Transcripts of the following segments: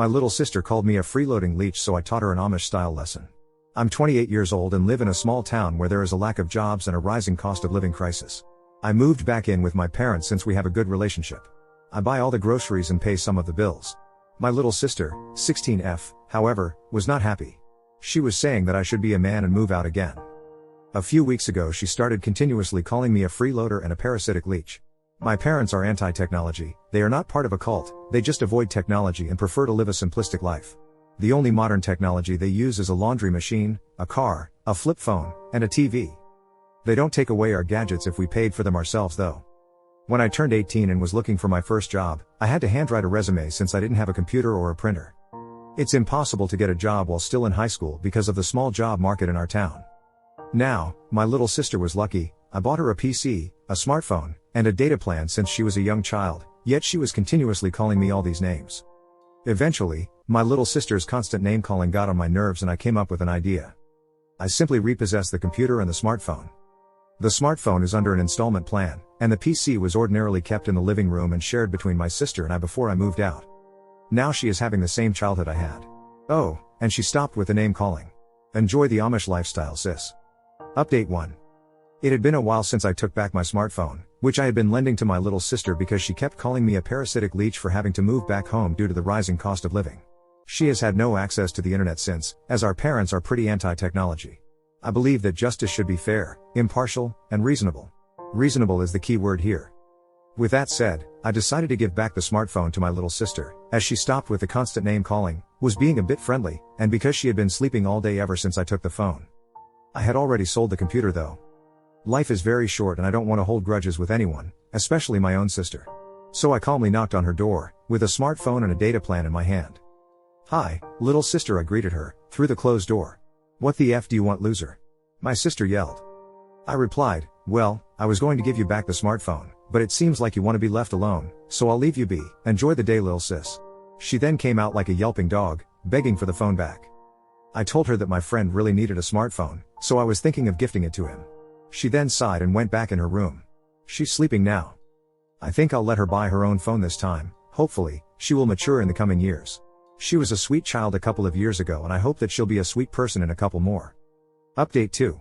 My little sister called me a freeloading leech, so I taught her an Amish-style lesson. I'm 28 years old and live in a small town where there is a lack of jobs and a rising cost of living crisis. I moved back in with my parents since we have a good relationship. I buy all the groceries and pay some of the bills. My little sister, 16F, however, was not happy. She was saying that I should be a man and move out again. A few weeks ago she started continuously calling me a freeloader and a parasitic leech. My parents are anti-technology, they are not part of a cult, they just avoid technology and prefer to live a simplistic life. The only modern technology they use is a laundry machine, a car, a flip phone, and a TV. They don't take away our gadgets if we paid for them ourselves though. When I turned 18 and was looking for my first job, I had to handwrite a resume since I didn't have a computer or a printer. It's impossible to get a job while still in high school because of the small job market in our town. Now, my little sister was lucky. I bought her a PC, a smartphone, and a data plan since she was a young child, yet she was continuously calling me all these names. Eventually, my little sister's constant name calling got on my nerves and I came up with an idea. I simply repossessed the computer and the smartphone. The smartphone is under an installment plan, and the PC was ordinarily kept in the living room and shared between my sister and I before I moved out. Now she is having the same childhood I had. Oh, and she stopped with the name calling. Enjoy the Amish lifestyle, sis. Update 1. It had been a while since I took back my smartphone, which I had been lending to my little sister because she kept calling me a parasitic leech for having to move back home due to the rising cost of living. She has had no access to the internet since, as our parents are pretty anti-technology. I believe that justice should be fair, impartial, and reasonable. Reasonable is the key word here. With that said, I decided to give back the smartphone to my little sister, as she stopped with the constant name calling, was being a bit friendly, and because she had been sleeping all day ever since I took the phone. I had already sold the computer though. Life is very short and I don't want to hold grudges with anyone, especially my own sister. So I calmly knocked on her door, with a smartphone and a data plan in my hand. "Hi, little sister," I greeted her, through the closed door. "What the F do you want, loser?" my sister yelled. I replied, "Well, I was going to give you back the smartphone, but it seems like you want to be left alone, so I'll leave you be, enjoy the day, lil sis." She then came out like a yelping dog, begging for the phone back. I told her that my friend really needed a smartphone, so I was thinking of gifting it to him. She then sighed and went back in her room. She's sleeping now. I think I'll let her buy her own phone this time. Hopefully, she will mature in the coming years. She was a sweet child a couple of years ago and I hope that she'll be a sweet person in a couple more. Update 2.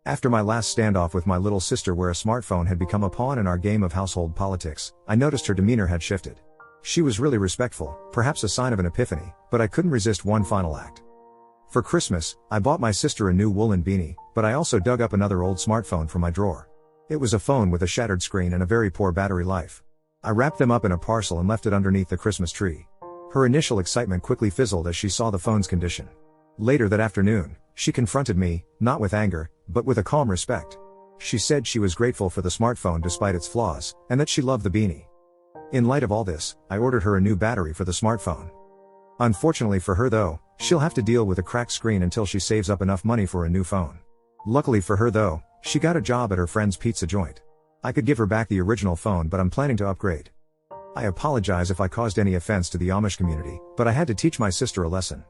After my last standoff with my little sister where a smartphone had become a pawn in our game of household politics, I noticed her demeanor had shifted. She was really respectful, perhaps a sign of an epiphany, but I couldn't resist one final act. For Christmas, I bought my sister a new woolen beanie, but I also dug up another old smartphone from my drawer. It was a phone with a shattered screen and a very poor battery life. I wrapped them up in a parcel and left it underneath the Christmas tree. Her initial excitement quickly fizzled as she saw the phone's condition. Later that afternoon, she confronted me, not with anger, but with a calm respect. She said she was grateful for the smartphone despite its flaws, and that she loved the beanie. In light of all this, I ordered her a new battery for the smartphone. Unfortunately for her though, she'll have to deal with a cracked screen until she saves up enough money for a new phone. Luckily for her though, she got a job at her friend's pizza joint. I could give her back the original phone, but I'm planning to upgrade. I apologize if I caused any offense to the Amish community, but I had to teach my sister a lesson.